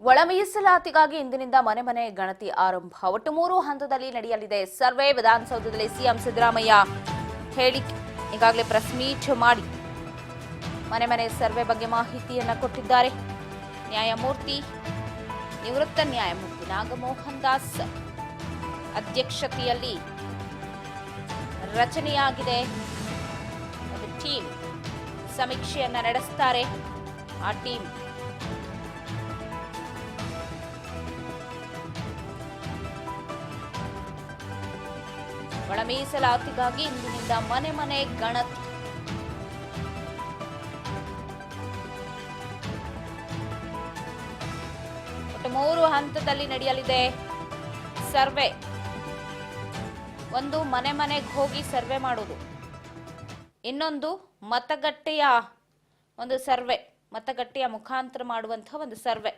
ಒಳ ಮೀಸಲಾತಿಗಾಗಿ ಇಂದಿನಿಂದ ಮನೆ ಮನೆ ಗಣತಿ ಆರಂಭ. ಒಟ್ಟು 3 ಹಂತದಲ್ಲಿ ನಡೆಯಲಿದೆ ಸರ್ವೆ. ವಿಧಾನಸೌಧದಲ್ಲಿ ಸಿಎಂ ಸಿದ್ದರಾಮಯ್ಯ ಹೇಳಿಕೆ. ಈಗಾಗಲೇ ಪ್ರೆಸ್ ಮೀಟ್ ಮಾಡಿ ಮನೆ ಮನೆ ಸರ್ವೆ ಬಗ್ಗೆ ಮಾಹಿತಿಯನ್ನ ಕೊಟ್ಟಿದ್ದಾರೆ. ನ್ಯಾಯಮೂರ್ತಿ ನಿವೃತ್ತ ನ್ಯಾಯಮೂರ್ತಿ ನಾಗಮೋಹನ್ ದಾಸ್ ಅಧ್ಯಕ್ಷತೆಯಲ್ಲಿ ರಚನೆಯಾಗಿದೆ ಒಂದು ಟೀಮ್. ಸಮೀಕ್ಷೆಯನ್ನ ನಡೆಸುತ್ತಾರೆ ಆ ಟೀಮ್. ಒಳ ಮೀಸಲಾತಿಗಾಗಿ ಇಂದಿನಿಂದ ಮನೆ ಮನೆ ಗಣತಿ. ಒಟ್ಟು 3 ಹಂತದಲ್ಲಿ ನಡೆಯಲಿದೆ ಸರ್ವೆ. ಒಂದು ಮನೆ ಮನೆಗೆ ಹೋಗಿ ಸರ್ವೆ ಮಾಡೋದು, ಇನ್ನೊಂದು ಮತಗಟ್ಟೆಯ ಒಂದು ಸರ್ವೆ, ಮತಗಟ್ಟೆಯ ಮುಖಾಂತರ ಮಾಡುವಂತಹ ಒಂದು ಸರ್ವೆ,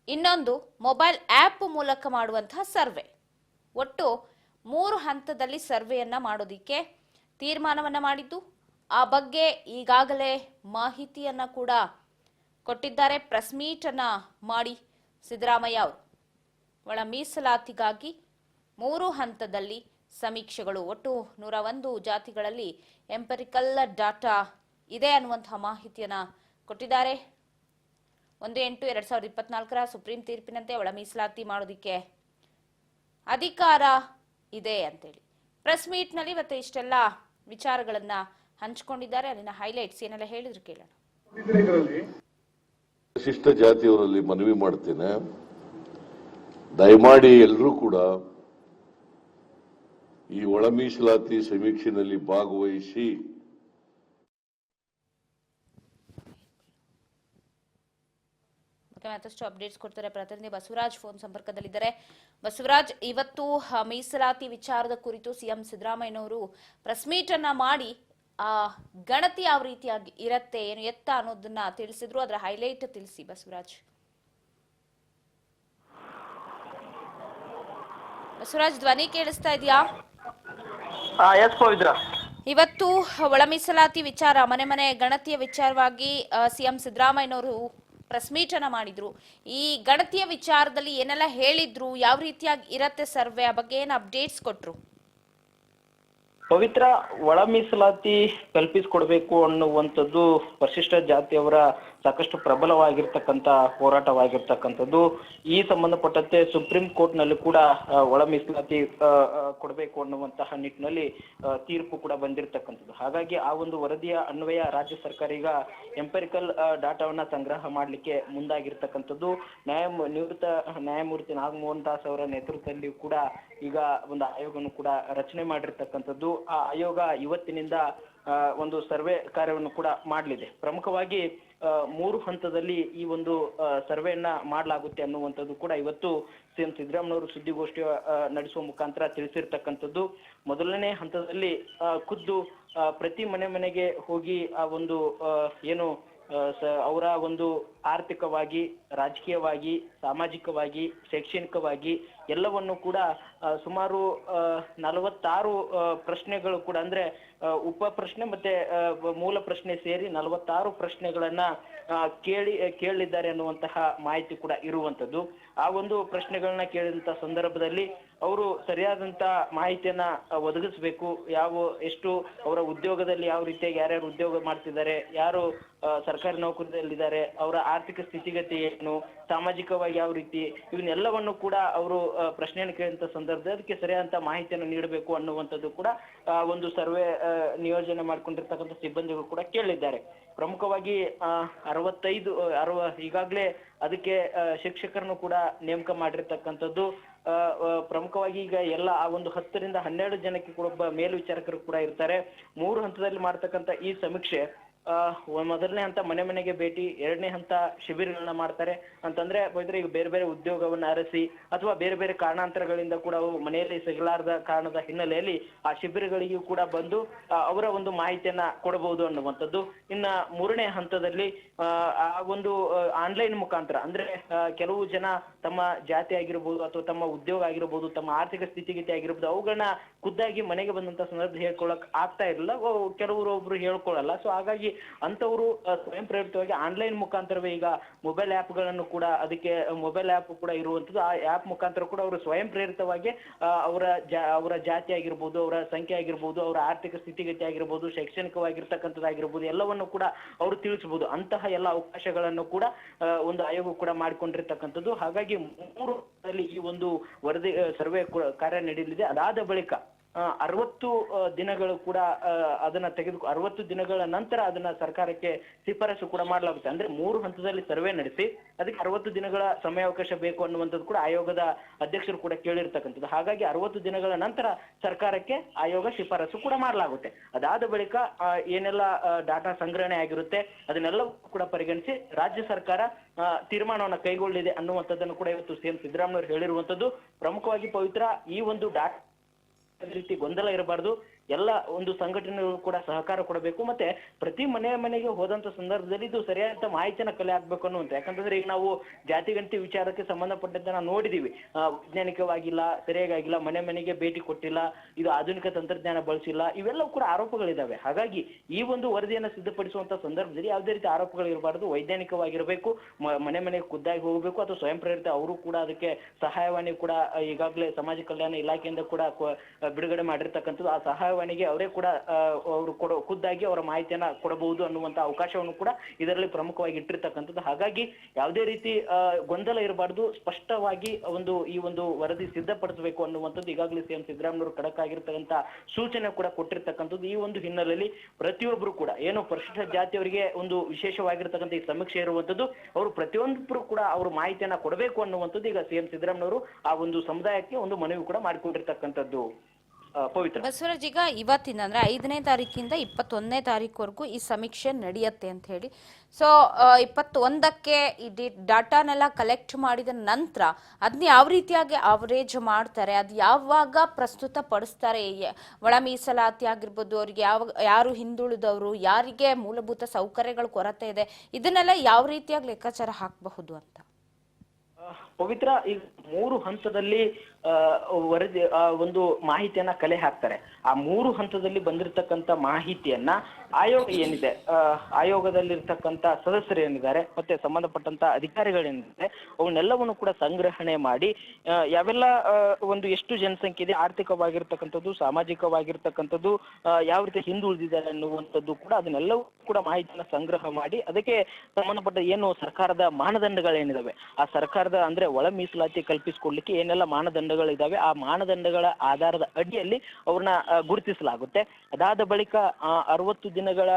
ಇನ್ನೊಂದು ಮೊಬೈಲ್ ಆಪ್ ಮೂಲಕ ಮಾಡುವಂತಹ ಸರ್ವೆ. ಒಟ್ಟು 3 ಹಂತದಲ್ಲಿ ಸರ್ವೆಯನ್ನ ಮಾಡೋದಿಕ್ಕೆ ತೀರ್ಮಾನವನ್ನ ಮಾಡಿದ್ದು. ಆ ಬಗ್ಗೆ ಈಗಾಗಲೇ ಮಾಹಿತಿಯನ್ನ ಕೂಡ ಕೊಟ್ಟಿದ್ದಾರೆ. ಪ್ರೆಸ್ ಮೀಟ್ ಅನ್ನ ಮಾಡಿ ಸಿದ್ದರಾಮಯ್ಯ ಅವರು ಒಳ ಮೀಸಲಾತಿಗಾಗಿ 3 ಹಂತದಲ್ಲಿ ಸಮೀಕ್ಷೆಗಳು. ಒಟ್ಟು 101 ಜಾತಿಗಳಲ್ಲಿ ಎಂಪರಿಕಲ್ ಡಾಟಾ ಇದೆ ಅನ್ನುವಂತಹ ಮಾಹಿತಿಯನ್ನ ಕೊಟ್ಟಿದ್ದಾರೆ. 1/8/2024 ಸುಪ್ರೀಂ ತೀರ್ಪಿನಂತೆ ಒಳ ಮೀಸಲಾತಿ ಮಾಡೋದಿಕ್ಕೆ ಅಧಿಕಾರ ಇದೆ ಅಂತೇಳಿ ಪ್ರೆಸ್ ಮೀಟ್ ನಲ್ಲಿ ಇವತ್ತು ಇಷ್ಟೆಲ್ಲ ವಿಚಾರಗಳನ್ನ ಹಂಚಿಕೊಂಡಿದ್ದಾರೆ. ಅಲ್ಲಿನ ಹೈಲೈಟ್ಸ್ ಏನೆಲ್ಲ ಹೇಳಿದ್ರು ಕೇಳೋಣ. ವಿಶಿಷ್ಟ ಜಾತಿಯವರಲ್ಲಿ ಮನವಿ ಮಾಡ್ತೇನೆ, ದಯಮಾಡಿ ಎಲ್ಲರೂ ಕೂಡ ಈ ಒಳ ಮೀಸಲಾತಿ ಸಮೀಕ್ಷೆಯಲ್ಲಿ ಭಾಗವಹಿಸಿ ಮತ್ತಷ್ಟು ಅಪ್ಡೇಟ್ಸ್ ಕೊಡ್ತಾರೆ ಪ್ರತಿನಿಧಿ ಬಸವರಾಜ್ ಫೋನ್ ಸಂಪರ್ಕದಲ್ಲಿದ್ದಾರೆ. ಬಸವರಾಜ್, ಇವತ್ತು ಮೀಸಲಾತಿ ವಿಚಾರದ ಕುರಿತು ಸಿಎಂ ಸಿದ್ದರಾಮಯ್ಯನವರು ಪ್ರೆಸ್ ಮೀಟ್ ಅನ್ನ ಮಾಡಿ ಆ ಗಣತಿ ಯಾವ ರೀತಿಯಾಗಿ ಇರತ್ತೆ, ಏನು ಎತ್ತ ಅನ್ನೋದನ್ನ ತಿಳಿಸಿದ್ರು. ಅದರ ಹೈಲೈಟ್ ತಿಳಿಸಿ ಬಸವರಾಜ್. ಬಸವರಾಜ್, ಧ್ವನಿ ಕೇಳಿಸ್ತಾ ಇದೆಯಾ? ಇವತ್ತು ಒಳ ಮೀಸಲಾತಿ ವಿಚಾರ, ಮನೆ ಮನೆ ಗಣತಿಯ ವಿಚಾರವಾಗಿ ಸಿಎಂ ಸಿದ್ದರಾಮಯ್ಯನವರು ಪ್ರೆಸ್ ಮೀಟ್ ಅನ್ನ ಮಾಡಿದ್ರು. ಈ ಗಣತಿಯ ವಿಚಾರದಲ್ಲಿ ಏನೆಲ್ಲ ಹೇಳಿದ್ರು, ಯಾವ ರೀತಿಯಾಗಿ ಇರತ್ತೆ ಸರ್ವೆ, ಆ ಬಗ್ಗೆ ಏನು ಅಪ್ಡೇಟ್ಸ್ ಕೊಟ್ರು? ಪವಿತ್ರ, ಒಳ ಮೀಸಲಾತಿ ಕಲ್ಪಿಸಿಕೊಡ್ಬೇಕು ಅನ್ನುವಂಥದ್ದು ಪರಿಶಿಷ್ಟ ಜಾತಿಯವರ ಸಾಕಷ್ಟು ಪ್ರಬಲವಾಗಿರ್ತಕ್ಕಂಥ ಹೋರಾಟವಾಗಿರ್ತಕ್ಕಂಥದ್ದು. ಈ ಸಂಬಂಧಪಟ್ಟಂತೆ ಸುಪ್ರೀಂ ಕೋರ್ಟ್ ನಲ್ಲಿ ಕೂಡ ಒಳ ಮೀಸಲಾತಿ ಕೊಡಬೇಕು ಅನ್ನುವಂತಹ ನಿಟ್ಟಿನಲ್ಲಿ ತೀರ್ಪು ಕೂಡ ಬಂದಿರತಕ್ಕಂಥದ್ದು. ಹಾಗಾಗಿ ಆ ಒಂದು ವರದಿಯ ಅನ್ವಯ ರಾಜ್ಯ ಸರ್ಕಾರ ಈಗ ಎಂಪರಿಕಲ್ ಡಾಟಾವನ್ನ ಸಂಗ್ರಹ ಮಾಡಲಿಕ್ಕೆ ಮುಂದಾಗಿರ್ತಕ್ಕಂಥದ್ದು. ನಿವೃತ್ತ ನ್ಯಾಯಮೂರ್ತಿ ನಾಗಮೋಹನ್ ದಾಸ್ ಅವರ ನೇತೃತ್ವದಲ್ಲಿ ಕೂಡ ಈಗ ಒಂದು ಆಯೋಗವನ್ನು ಕೂಡ ರಚನೆ ಮಾಡಿರ್ತಕ್ಕಂಥದ್ದು. ಆ ಆಯೋಗ ಇವತ್ತಿನಿಂದ ಒಂದು ಸರ್ವೆ ಕಾರ್ಯವನ್ನು ಕೂಡ ಮಾಡಲಿದೆ. ಪ್ರಮುಖವಾಗಿ 3 ಹಂತದಲ್ಲಿ ಈ ಒಂದು ಸರ್ವೆಯನ್ನ ಮಾಡಲಾಗುತ್ತೆ ಅನ್ನುವಂಥದ್ದು ಕೂಡ ಇವತ್ತು ಸಿಎಂ ಸಿದ್ದರಾಮಯ್ಯನವರು ಸುದ್ದಿಗೋಷ್ಠಿ ನಡೆಸುವ ಮುಖಾಂತರ ತಿಳಿಸಿರ್ತಕ್ಕಂಥದ್ದು. ಮೊದಲನೇ ಹಂತದಲ್ಲಿ ಖುದ್ದು ಪ್ರತಿ ಮನೆಗೆ ಹೋಗಿ ಆ ಒಂದು ಏನು ಅವರ ಒಂದು ಆರ್ಥಿಕವಾಗಿ, ರಾಜಕೀಯವಾಗಿ, ಸಾಮಾಜಿಕವಾಗಿ, ಶೈಕ್ಷಣಿಕವಾಗಿ ಎಲ್ಲವನ್ನು ಕೂಡ ಸುಮಾರು 46 ಪ್ರಶ್ನೆಗಳು ಕೂಡ, ಅಂದ್ರೆ ಉಪ ಪ್ರಶ್ನೆ ಮತ್ತೆ ಮೂಲ ಪ್ರಶ್ನೆ ಸೇರಿ 46 ಪ್ರಶ್ನೆಗಳನ್ನ ಕೇಳಿದ್ದಾರೆ ಅನ್ನುವಂತಹ ಮಾಹಿತಿ ಕೂಡ ಇರುವಂತದ್ದು. ಆ ಒಂದು ಪ್ರಶ್ನೆಗಳನ್ನ ಕೇಳಿದಂತ ಸಂದರ್ಭದಲ್ಲಿ ಅವರು ಸರಿಯಾದಂತ ಮಾಹಿತಿಯನ್ನ ಒದಗಿಸಬೇಕು. ಎಷ್ಟು ಅವರ ಉದ್ಯೋಗದಲ್ಲಿ ಯಾವ ರೀತಿಯಾಗಿ ಯಾರ್ಯಾರು ಉದ್ಯೋಗ ಮಾಡ್ತಿದ್ದಾರೆ, ಯಾರು ಸರ್ಕಾರಿ ನೌಕರದಲ್ಲಿದ್ದಾರೆ, ಅವರ ಆರ್ಥಿಕ ಸ್ಥಿತಿಗತಿ ಏನು, ಸಾಮಾಜಿಕವಾಗಿ ಯಾವ ರೀತಿ, ಇವನ್ನೆಲ್ಲವನ್ನು ಕೂಡ ಅವರು ಪ್ರಶ್ನೆಯನ್ನು ಕೇಳಿದಂತ ಸಂದರ್ಭದಲ್ಲಿ ಅದಕ್ಕೆ ಸರಿಯಾದಂತ ಮಾಹಿತಿಯನ್ನು ನೀಡಬೇಕು ಅನ್ನುವಂಥದ್ದು ಕೂಡ ಒಂದು ಸರ್ವೆ ನಿಯೋಜನೆ ಮಾಡ್ಕೊಂಡಿರ್ತಕ್ಕಂಥ ಸಿಬ್ಬಂದಿಗಳು ಕೂಡ ಕೇಳಿದ್ದಾರೆ. ಪ್ರಮುಖವಾಗಿ 65 ಈಗಾಗಲೇ ಅದಕ್ಕೆ ಶಿಕ್ಷಕರನ್ನು ಕೂಡ ನೇಮಕ ಮಾಡಿರ್ತಕ್ಕಂಥದ್ದು. ಪ್ರಮುಖವಾಗಿ ಈಗ ಎಲ್ಲ ಆ ಒಂದು 10 ರಿಂದ 12 ಜನಕ್ಕೆ ಕೂಡ ಒಬ್ಬ ಮೇಲ್ವಿಚಾರಕರು ಕೂಡ ಇರ್ತಾರೆ. 3 ಹಂತದಲ್ಲಿ ಮಾಡ್ತಕ್ಕಂಥ ಈ ಸಮೀಕ್ಷೆ ಮೊದಲನೇ ಹಂತ ಮನೆ ಮನೆಗೆ ಭೇಟಿ, ಎರಡನೇ ಹಂತ ಶಿಬಿರಗಳನ್ನ ಮಾಡ್ತಾರೆ. ಅಂತಂದ್ರೆ ಈಗ ಬೇರೆ ಬೇರೆ ಉದ್ಯೋಗವನ್ನ ಅರಸಿ ಅಥವಾ ಬೇರೆ ಬೇರೆ ಕಾರಣಾಂತರಗಳಿಂದ ಕೂಡ ಅವರು ಮನೆಯಲ್ಲಿ ಸಿಗಲಾರದ ಕಾರಣದ ಹಿನ್ನೆಲೆಯಲ್ಲಿ ಆ ಶಿಬಿರಗಳಿಗೂ ಕೂಡ ಬಂದು ಅವರ ಒಂದು ಮಾಹಿತಿಯನ್ನ ಕೊಡಬಹುದು ಅನ್ನುವಂಥದ್ದು. ಇನ್ನ 3ನೇ ಹಂತದಲ್ಲಿ ಆ ಒಂದು ಆನ್ಲೈನ್ ಮುಖಾಂತರ, ಅಂದ್ರೆ ಕೆಲವು ಜನ ತಮ್ಮ ಜಾತಿ ಆಗಿರ್ಬೋದು ಅಥವಾ ತಮ್ಮ ಉದ್ಯೋಗ ಆಗಿರ್ಬೋದು, ತಮ್ಮ ಆರ್ಥಿಕ ಸ್ಥಿತಿಗತಿ ಆಗಿರ್ಬೋದು, ಅವುಗಳನ್ನ ಖುದ್ದಾಗಿ ಮನೆಗೆ ಬಂದಂತ ಸಂದರ್ಭ ಹೇಳ್ಕೊಳಕ್ ಆಗ್ತಾ ಇರಲಿಲ್ಲ. ಕೆಲವರು ಒಬ್ರು ಹೇಳ್ಕೊಳ್ಳಲ್ಲ. ಸೊ ಹಾಗಾಗಿ ಅಂತವರು ಸ್ವಯಂ ಪ್ರೇರಿತವಾಗಿ ಆನ್ಲೈನ್ ಮುಖಾಂತರವೇ ಈಗ ಮೊಬೈಲ್ ಆ್ಯಪ್ಗಳನ್ನು ಕೂಡ ಅದಕ್ಕೆ ಮೊಬೈಲ್ ಆ್ಯಪ್ ಕೂಡ ಇರುವಂಥದ್ದು. ಆ ಆ್ಯಪ್ ಮುಖಾಂತರ ಕೂಡ ಅವರು ಸ್ವಯಂ ಪ್ರೇರಿತವಾಗಿ ಅವರ ಜಾತಿ ಆಗಿರ್ಬೋದು, ಅವರ ಸಂಖ್ಯೆ ಆಗಿರ್ಬೋದು, ಅವರ ಆರ್ಥಿಕ ಸ್ಥಿತಿಗತಿ ಆಗಿರ್ಬೋದು, ಶೈಕ್ಷಣಿಕವಾಗಿರ್ತಕ್ಕಂಥದ್ದಾಗಿರ್ಬೋದು, ಎಲ್ಲವನ್ನು ಕೂಡ ಅವರು ತಿಳಿಸಬಹುದು. ಅಂತಹ ಎಲ್ಲ ಅವಕಾಶಗಳನ್ನು ಕೂಡ ಒಂದು ಆಯೋಗ ಕೂಡ ಮಾಡಿಕೊಂಡಿರ್ತಕ್ಕಂಥದ್ದು. ಹಾಗಾಗಿ 3 ಈ ಒಂದು ವರದಿ ಸರ್ವೆ ಕಾರ್ಯ ನಡೆಯಲಿದೆ. ಅದಾದ ಬಳಿಕ 60 ದಿನಗಳು ಕೂಡ ಅದನ್ನ 60 ದಿನಗಳ ನಂತರ ಅದನ್ನ ಸರ್ಕಾರಕ್ಕೆ ಶಿಫಾರಸು ಕೂಡ ಮಾಡಲಾಗುತ್ತೆ. ಅಂದ್ರೆ 3 ಹಂತದಲ್ಲಿ ಸರ್ವೆ ನಡೆಸಿ ಅದಕ್ಕೆ 60 ದಿನಗಳ ಸಮಯಾವಕಾಶ ಬೇಕು ಅನ್ನುವಂಥದ್ದು ಕೂಡ ಆಯೋಗದ ಅಧ್ಯಕ್ಷರು ಕೂಡ ಕೇಳಿರ್ತಕ್ಕಂಥದ್ದು. ಹಾಗಾಗಿ 60 ದಿನಗಳ ನಂತರ ಸರ್ಕಾರಕ್ಕೆ ಆಯೋಗ ಶಿಫಾರಸು ಕೂಡ ಮಾಡಲಾಗುತ್ತೆ. ಅದಾದ ಬಳಿಕ ಏನೆಲ್ಲ ಡಾಟಾ ಸಂಗ್ರಹಣೆ ಆಗಿರುತ್ತೆ ಅದನ್ನೆಲ್ಲವೂ ಕೂಡ ಪರಿಗಣಿಸಿ ರಾಜ್ಯ ಸರ್ಕಾರ ತೀರ್ಮಾನವನ್ನು ಕೈಗೊಳ್ಳಿದೆ ಅನ್ನುವಂಥದ್ದನ್ನು ಕೂಡ ಇವತ್ತು ಸಿಎಂ ಸಿದ್ದರಾಮಯ್ಯ ಹೇಳಿರುವಂಥದ್ದು. ಪ್ರಮುಖವಾಗಿ ಪವಿತ್ರ ಈ ಒಂದು ಡಾಟಾ ರೀತಿ ಗೊಂದಲ ಇರಬಾರ್ದು, ಎಲ್ಲ ಒಂದು ಸಂಘಟನೆಗಳು ಕೂಡ ಸಹಕಾರ ಕೊಡಬೇಕು, ಮತ್ತೆ ಪ್ರತಿ ಮನೆಗೆ ಹೋದಂತ ಸಂದರ್ಭದಲ್ಲಿ ಇದು ಸರಿಯಾದ ಮಾಹಿತಿಯನ್ನ ಕಲೆ ಹಾಕ್ಬೇಕು ಅನ್ನುವಂತ. ಯಾಕಂತಂದ್ರೆ ಈಗ ನಾವು ಜಾತಿಗಣತಿ ವಿಚಾರಕ್ಕೆ ಸಂಬಂಧಪಟ್ಟಂತೆ ನಾವು ನೋಡಿದೀವಿ, ವೈಜ್ಞಾನಿಕವಾಗಿಲ್ಲ, ಸರಿಯಾಗಿಲ್ಲ, ಮನೆಗೆ ಭೇಟಿ ಕೊಟ್ಟಿಲ್ಲ, ಇದು ಆಧುನಿಕ ತಂತ್ರಜ್ಞಾನ ಬಳಸಿಲ್ಲ, ಇವೆಲ್ಲವೂ ಕೂಡ ಆರೋಪಗಳಿದಾವೆ. ಹಾಗಾಗಿ ಈ ಒಂದು ವರದಿಯನ್ನು ಸಿದ್ಧಪಡಿಸುವಂತ ಸಂದರ್ಭದಲ್ಲಿ ಯಾವುದೇ ರೀತಿ ಆರೋಪಗಳು ಇರಬಾರ್ದು, ವೈಜ್ಞಾನಿಕವಾಗಿರಬೇಕು, ಮನೆಗೆ ಖುದ್ದಾಗಿ ಹೋಗಬೇಕು, ಅಥವಾ ಸ್ವಯಂ ಪ್ರೇರಿತ ಅವರು ಕೂಡ ಅದಕ್ಕೆ ಸಹಾಯವಾಣಿ ಕೂಡ ಈಗಾಗಲೇ ಸಮಾಜ ಕಲ್ಯಾಣ ಇಲಾಖೆಯಿಂದ ಕೂಡ ಬಿಡುಗಡೆ ಮಾಡಿರ್ತಕ್ಕಂಥದ್ದು. ಆ ಸಹಾಯವಾಣಿಗೆ ಅವರೇ ಕೂಡ ಅವರು ಖುದ್ದಾಗಿ ಅವರ ಮಾಹಿತಿಯನ್ನ ಕೊಡಬಹುದು ಅನ್ನುವಂತ ಅವಕಾಶವನ್ನು ಕೂಡ ಇದರಲ್ಲಿ ಪ್ರಮುಖವಾಗಿ ಇಟ್ಟಿರ್ತಕ್ಕಂಥದ್ದು. ಹಾಗಾಗಿ ಯಾವುದೇ ರೀತಿ ಗೊಂದಲ ಇರಬಾರ್ದು, ಸ್ಪಷ್ಟವಾಗಿ ಈ ಒಂದು ವರದಿ ಸಿದ್ಧಪಡಿಸಬೇಕು ಅನ್ನುವಂಥದ್ದು ಈಗಾಗಲೇ ಸಿಎಂ ಸಿದ್ದರಾಮಯ್ಯ ಖಡಕ್ ಆಗಿರ್ತಕ್ಕಂಥ ಸೂಚನೆ ಕೂಡ ಕೊಟ್ಟಿರ್ತಕ್ಕಂಥದ್ದು. ಈ ಒಂದು ಹಿನ್ನೆಲೆಯಲ್ಲಿ ಪ್ರತಿಯೊಬ್ಬರು ಕೂಡ ಏನು ಪರಿಶಿಷ್ಟ ಜಾತಿಯವರಿಗೆ ಒಂದು ವಿಶೇಷವಾಗಿರ್ತಕ್ಕಂಥ ಈ ಸಮೀಕ್ಷೆ ಇರುವಂತದ್ದು, ಅವರು ಪ್ರತಿಯೊಬ್ಬರು ಕೂಡ ಅವರು ಮಾಹಿತಿಯನ್ನ ಕೊಡಬೇಕು ಅನ್ನುವಂಥದ್ದು ಈಗ ಸಿಎಂ ಸಿದ್ದರಾಮಯ್ಯ ಆ ಒಂದು ಸಮುದಾಯಕ್ಕೆ ಒಂದು ಮನವಿ ಕೂಡ ಮಾಡಿಕೊಂಡಿರ್ತಕ್ಕಂಥದ್ದು. ಪವಿತ್ರ ಬಸವರಾಜ್, ಈಗ ಇವತ್ತಿನ ಅಂದ್ರೆ 5ನೇ ತಾರೀಕಿಂದ 21ನೇ ತಾರೀಕುವರೆಗೂ ಈ ಸಮೀಕ್ಷೆ ನಡೆಯುತ್ತೆ ಅಂತ ಹೇಳಿ. ಸೊ 21ಕ್ಕೆ ಈ ಡಾಟಾನೆಲ್ಲ ಕಲೆಕ್ಟ್ ಮಾಡಿದ ನಂತರ ಅದನ್ನ ಯಾವ ರೀತಿಯಾಗಿ ಅವರೇಜ್ ಮಾಡ್ತಾರೆ, ಅದು ಯಾವಾಗ ಪ್ರಸ್ತುತ ಪಡಿಸ್ತಾರೆ, ಒಳ ಮೀಸಲಾತಿ ಆಗಿರ್ಬೋದು, ಅವ್ರಿಗೆ ಯಾರು ಹಿಂದುಳಿದವರು, ಯಾರಿಗೆ ಮೂಲಭೂತ ಸೌಕರ್ಯಗಳ ಕೊರತೆ ಇದೆ, ಇದನ್ನೆಲ್ಲ ಯಾವ ರೀತಿಯಾಗಿ ಲೆಕ್ಕಾಚಾರ ಹಾಕಬಹುದು ಅಂತ? ಪವಿತ್ರ ಈಗ 3 ಹಂತದಲ್ಲಿ ವರದಿ ಒಂದು ಮಾಹಿತಿಯನ್ನ ಕಲೆ ಹಾಕ್ತಾರೆ. ಆ 3 ಹಂತದಲ್ಲಿ ಬಂದಿರತಕ್ಕಂತ ಮಾಹಿತಿಯನ್ನ ಆಯೋಗ ಏನಿದೆ, ಆಯೋಗದಲ್ಲಿರ್ತಕ್ಕಂಥ ಸದಸ್ಯರು ಏನಿದ್ದಾರೆ ಮತ್ತೆ ಸಂಬಂಧಪಟ್ಟಂತ ಅಧಿಕಾರಿಗಳೇನಿದ್ದಾರೆ ಅವನ್ನೆಲ್ಲವನ್ನು ಕೂಡ ಸಂಗ್ರಹಣೆ ಮಾಡಿ ಯಾವೆಲ್ಲ ಒಂದು ಎಷ್ಟು ಜನಸಂಖ್ಯೆ ಇದೆ, ಆರ್ಥಿಕವಾಗಿರ್ತಕ್ಕಂಥದ್ದು, ಸಾಮಾಜಿಕವಾಗಿರ್ತಕ್ಕಂಥದ್ದು, ಯಾವ ರೀತಿ ಹಿಂದುಳಿದಿದ್ದಾರೆ ಅನ್ನುವಂಥದ್ದು ಕೂಡ ಅದನ್ನೆಲ್ಲವೂ ಕೂಡ ಮಾಹಿತಿಯನ್ನ ಸಂಗ್ರಹ ಮಾಡಿ ಅದಕ್ಕೆ ಸಂಬಂಧಪಟ್ಟ ಏನು ಸರ್ಕಾರದ ಮಾನದಂಡಗಳೇನಿದಾವೆ, ಆ ಸರ್ಕಾರದ ಅಂದ್ರೆ ಒಳ ಮೀಸಲಾತಿ ಕಲ್ಪಿಸಿಕೊಡ್ಲಿಕ್ಕೆ ಏನೆಲ್ಲ ಮಾನದಂಡಗಳಿದಾವೆ ಆ ಮಾನದಂಡಗಳ ಆಧಾರದ ಅಡಿಯಲ್ಲಿ ಅವ್ರನ್ನ ಗುರುತಿಸಲಾಗುತ್ತೆ. ಅದಾದ ಬಳಿಕ 60 ದಿನಗಳ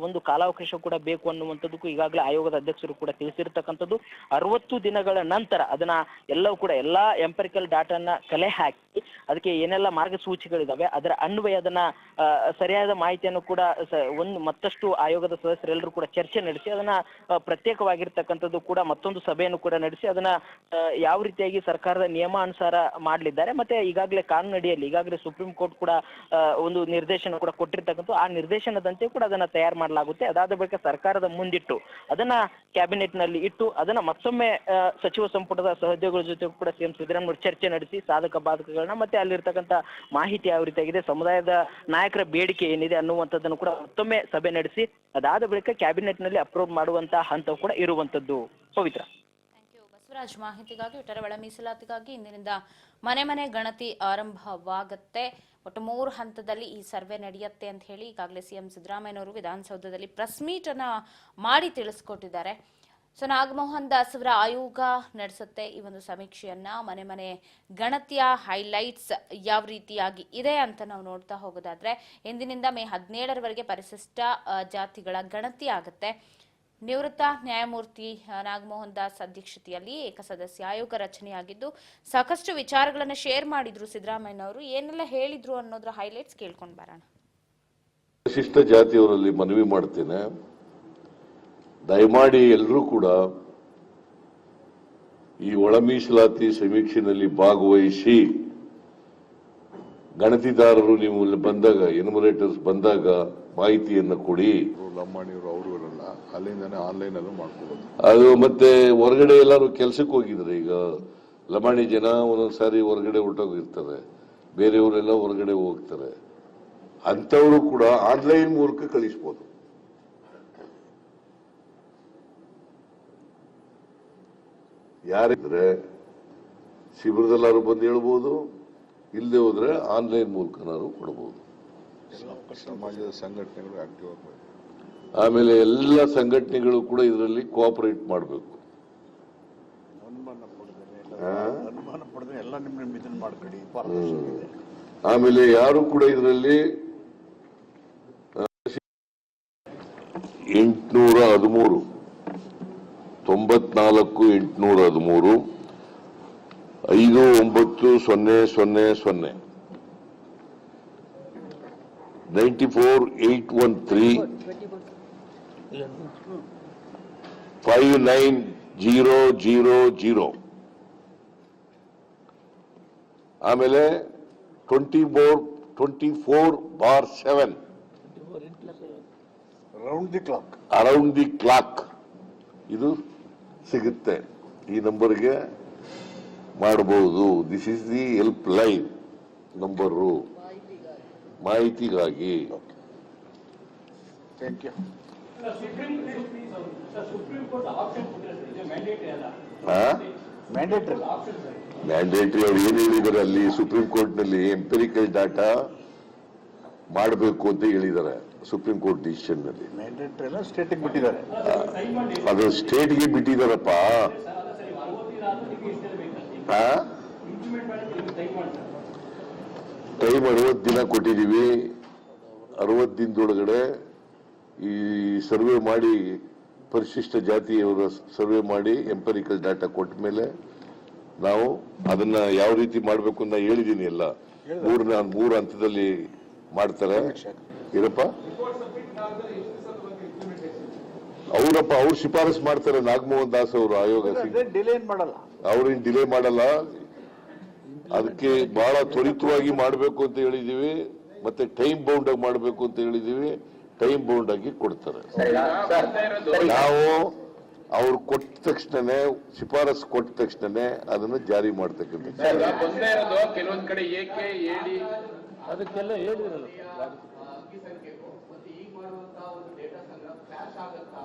ಒಂದು ಕಾಲಾವಕಾಶ ಕೂಡ ಬೇಕು ಅನ್ನುವಂಥದ್ದಕ್ಕೂ ಈಗಾಗಲೇ ಆಯೋಗದ ಅಧ್ಯಕ್ಷರು ಕೂಡ ತಿಳಿಸಿರ್ತಕ್ಕಂಥದ್ದು. 60 ದಿನಗಳ ನಂತರ ಅದನ್ನ ಎಲ್ಲವೂ ಕೂಡ ಎಲ್ಲಾ ಎಂಪರಿಕಲ್ ಡಾಟಾನ ಕಲೆ ಹಾಕಿ ಅದಕ್ಕೆ ಏನೆಲ್ಲ ಮಾರ್ಗಸೂಚಿಗಳಿದಾವೆ ಅದರ ಅನ್ವಯ ಅದನ್ನ ಸರಿಯಾದ ಮಾಹಿತಿಯನ್ನು ಕೂಡ ಮತ್ತಷ್ಟು ಆಯೋಗದ ಸದಸ್ಯರೆಲ್ಲರೂ ಕೂಡ ಚರ್ಚೆ ನಡೆಸಿ ಅದನ್ನ ಪ್ರತ್ಯೇಕವಾಗಿರ್ತಕ್ಕಂಥದ್ದು ಕೂಡ ಮತ್ತೊಂದು ಸಭೆಯನ್ನು ಕೂಡ ನಡೆಸಿ ಅದನ್ನ ಯಾವ ರೀತಿಯಾಗಿ ಸರ್ಕಾರದ ನಿಯಮಾನುಸಾರ ಮಾಡಲಿದ್ದಾರೆ. ಮತ್ತೆ ಈಗಾಗಲೇ ಕಾನೂನಡಿಯಲ್ಲಿ ಈಗಾಗಲೇ ಸುಪ್ರೀಂ ಕೋರ್ಟ್ ಕೂಡ ಒಂದು ನಿರ್ದೇಶನ ಕೂಡ ಕೊಟ್ಟಿರ್ತಕ್ಕಂಥ ಆ ನಿರ್ದೇಶನದಂತೆ ಕೂಡ ಅದನ್ನ ತಯಾರು ಮಾಡಲಾಗುತ್ತೆ. ಅದಾದ ಬಳಿಕ ಸರ್ಕಾರದ ಮುಂದಿಟ್ಟು ಅದನ್ನ ಕ್ಯಾಬಿನೆಟ್ ನಲ್ಲಿ ಇಟ್ಟು ಅದನ್ನ ಮತ್ತೊಮ್ಮೆ ಸಚಿವ ಸಂಪುಟದ ಸಹೋದ್ಯೋಗಿಗಳ ಜೊತೆ ಕೂಡ ಸಿಎಂ ಸಿದ್ದರಾಮಯ್ಯ ಚರ್ಚೆ ನಡೆಸಿ ಸಾಧಕ ಬಾಧಕಗಳನ್ನ ಮತ್ತೆ ಅಲ್ಲಿರ್ತಕ್ಕಂಥ ಮಾಹಿತಿ ಯಾವ ರೀತಿಯಾಗಿದೆ, ಸಮುದಾಯದ ನಾಯಕರ ಬೇಡಿಕೆ ಏನಿದೆ ಅನ್ನುವಂಥದ್ದನ್ನು ಕೂಡ ಮತ್ತೊಮ್ಮೆ ಸಭೆ ನಡೆಸಿ ಅದಾದ ಬಳಿಕ ಕ್ಯಾಬಿನೆಟ್ ನಲ್ಲಿ ಅಪ್ರೂವ್ ಮಾಡುವಂತಹ ಹಂತ ಕೂಡ ಇರುವಂತದ್ದು. ಪವಿತ್ರ, ಬಸವರಾಜ್, ಮಾಹಿತಿಗಾಗಿ ಒಟ್ಟಾರೆ ಒಳ ಮೀಸಲಾತಿಗಾಗಿ ಇಂದಿನಿಂದ ಮನೆ ಗಣತಿ ಆರಂಭವಾಗುತ್ತೆ. ಒಟ್ಟು 3 ಹಂತದಲ್ಲಿ ಈ ಸರ್ವೆ ನಡೆಯುತ್ತೆ ಅಂತ ಹೇಳಿ ಈಗಾಗಲೇ ಸಿಎಂ ಸಿದ್ದರಾಮಯ್ಯನವರು ವಿಧಾನಸೌಧದಲ್ಲಿ ಪ್ರೆಸ್ ಮೀಟ್ ಅನ್ನ ಮಾಡಿ ತಿಳಿಸ್ಕೊಟ್ಟಿದ್ದಾರೆ. ಸೊ ನಾಗಮೋಹನ್ ದಾಸ್ ಅವರ ಆಯೋಗ ನಡೆಸುತ್ತೆ ಈ ಒಂದು ಸಮೀಕ್ಷೆಯನ್ನ. ಮನೆ ಗಣತಿಯ ಹೈಲೈಟ್ಸ್ ಯಾವ ರೀತಿಯಾಗಿ ಇದೆ ಅಂತ ನಾವು ನೋಡ್ತಾ ಹೋಗೋದಾದ್ರೆ, ಇಂದಿನಿಂದ ಮೇ 17ರವರೆಗೆ ಪರಿಶಿಷ್ಟ ಜಾತಿಗಳ ಗಣತಿ ಆಗುತ್ತೆ. ನಿವೃತ್ತ ನ್ಯಾಯಮೂರ್ತಿ ನಾಗಮೋಹನ್ ದಾಸ್ ಅಧ್ಯಕ್ಷತೆಯಲ್ಲಿ ಏಕಸದಸ್ಯ ಆಯೋಗ ರಚನೆಯಾಗಿದ್ದು ಸಾಕಷ್ಟು ವಿಚಾರಗಳನ್ನು ಶೇರ್ ಮಾಡಿದ್ರು ಸಿದ್ದರಾಮಯ್ಯನವರು. ಏನೆಲ್ಲ ಹೇಳಿದ್ರು ಅನ್ನೋದ್ರ ಹೈಲೈಟ್ಸ್ ಕೇಳ್ಕೊಂಡು ಬರೋಣ. ಪರಿಶಿಷ್ಟ ಜಾತಿಯವರಲ್ಲಿ ಮನವಿ ಮಾಡ್ತೇನೆ, ದಯಮಾಡಿ ಎಲ್ಲರೂ ಕೂಡ ಈ ಒಳ ಮೀಸಲಾತಿ ಸಮೀಕ್ಷೆಯಲ್ಲಿ ಭಾಗವಹಿಸಿ. ಗಣತಿದಾರರು ನೀವು ಬಂದಾಗ, ಎನ್ಯುಮರೇಟರ್ಸ್ ಬಂದಾಗ ಮಾಹಿತಿಯನ್ನು ಕೊಡಿ. ಲಂಬಾಣಿಯವರು ಅವರು ಇರಲ್ಲ, ಅಲ್ಲಿಂದಾನೆ ಆನ್ಲೈನ್ ಅಲ್ಲೂ ಮಾಡ್ಕೊಬೋದು. ಅದು ಮತ್ತೆ ಹೊರಗಡೆ ಎಲ್ಲರೂ ಕೆಲ್ಸಕ್ಕೆ ಹೋಗಿದ್ರೆ, ಈಗ ಲಂಬಾಣಿ ಜನ ಒಂದೊಂದ್ಸಾರಿ ಹೊರಗಡೆ ಹೊರಟೋಗಿರ್ತಾರೆ, ಬೇರೆಯವರೆಲ್ಲ ಹೊರಗಡೆ ಹೋಗ್ತಾರೆ, ಅಂತವರು ಕೂಡ ಆನ್ಲೈನ್ ಮೂಲಕ ಕಳಿಸ್ಬೋದು. ಯಾರಿದ್ರೆ ಶಿಬಿರದಲ್ಲಾರು ಬಂದು ಹೇಳ್ಬೋದು, ಇಲ್ಲದೆ ಹೋದ್ರೆ ಆನ್ಲೈನ್ ಮೂಲಕನಾರು ಕೊಡಬಹುದು. ಸಮಾಜದ ಸಂಘಟನೆಗಳು ಆಕ್ಟಿವ್ ಆಗಬೇಕು. ಆಮೇಲೆ ಎಲ್ಲ ಸಂಘಟನೆಗಳು ಕೂಡ ಇದರಲ್ಲಿ ಕೋಆಪರೇಟ್ ಮಾಡಬೇಕು. ಅನುಮಾನ ಪಡೆದ್ರೆ ಎಲ್ಲ ನಿಮ್ಮ ಇದನ್ನ ಮಾಡ್ಕೊಳ್ಳಿ. ಆಮೇಲೆ ಯಾರು ಕೂಡ ಇದರಲ್ಲಿ 813 94 813 59000 94813 59000 ಆಮೇಲೆ 24/7 ಅರೌಂಡ್ ದಿ ಕ್ಲಾಕ್ ಇದು ಸಿಗುತ್ತೆ. ಈ ನಂಬರ್ಗೆ ಮಾಡಬಹುದು. This is the helpline number ಮಾಹಿತಿಗಾಗಿ. Thank you. ಮ್ಯಾಂಡೇಟರಿ ಅವ್ರು ಏನ್ ಹೇಳಿದ್ದಾರೆ ಅಲ್ಲಿ ಸುಪ್ರೀಂ ಕೋರ್ಟ್ ನಲ್ಲಿ ಎಂಪೆರಿಕಲ್ ಡಾಟಾ ಮಾಡಬೇಕು ಅಂತ ಹೇಳಿದ್ದಾರೆ ಸುಪ್ರೀಂ ಕೋರ್ಟ್ ಡಿಸಿಷನ್ ನಲ್ಲಿ. ಮ್ಯಾಂಡೇಟರಿ ಎಲ್ಲ ಸ್ಟೇಟಿಗೆ ಬಿಟ್ಟಿದ್ದಾರೆ. ಅದು ಸ್ಟೇಟ್ಗೆ ಬಿಟ್ಟಿದಾರಪ್ಪ. ಟೈಮ್ 60 ದಿನ ಕೊಟ್ಟಿದೀವಿ. 60 ದಿನದೊಳಗಡೆ ಈ ಸರ್ವೆ ಮಾಡಿ ಪರಿಶಿಷ್ಟ ಜಾತಿಯವರ ಸರ್ವೆ ಮಾಡಿ ಎಂಪೆರಿಕಲ್ ಡಾಟಾ ಕೊಟ್ಟ ಮೇಲೆ ನಾವು ಅದನ್ನ ಯಾವ ರೀತಿ ಮಾಡಬೇಕು ಅಂತ ಹೇಳಿದೀನಿ. ಎಲ್ಲ ಮೂರು ಹಂತದಲ್ಲಿ ಮಾಡ್ತಾರೆ. ಏನಪ್ಪ ಅವ್ರು ಶಿಫಾರಸ್ ಮಾಡ್ತಾರೆ. ನಾಗಮೋಹನ್ ದಾಸ್ ಅವರು ಆಯೋಗ ಅವ್ರೇನ್ ಡಿಲೇ ಮಾಡಲ್ಲ. ಅದಕ್ಕೆ ಬಹಳ ತ್ವರಿತವಾಗಿ ಮಾಡಬೇಕು ಅಂತ ಹೇಳಿದೀವಿ. ಮತ್ತೆ ಟೈಮ್ ಬೌಂಡ್ ಆಗಿ ಮಾಡಬೇಕು ಅಂತ ಹೇಳಿದೀವಿ. ಟೈಮ್ ಬೌಂಡ್ ಆಗಿ ಕೊಡ್ತಾರೆ. ನಾವು ಅವ್ರು ಕೊಟ್ಟ ತಕ್ಷಣನೇ ಶಿಫಾರಸ್ ಕೊಟ್ಟ ತಕ್ಷಣನೇ ಅದನ್ನು ಜಾರಿ ಮಾಡ್ತಕ್ಕಂಥ. ಕೆಲವೊಂದ್ ಕಡೆ ಏಕೆ ಹೇಳಿ ಅದಕ್ಕೆಲ್ಲ ಹೇಳಿದ್ರಲ್ಲ. ಈಗ ಮಾಡುವಂತಹ ಒಂದು ಡೇಟಾ ಸಂಗ್ರಹ ಕ್ಲಾಶ್ ಆಗುತ್ತಾ?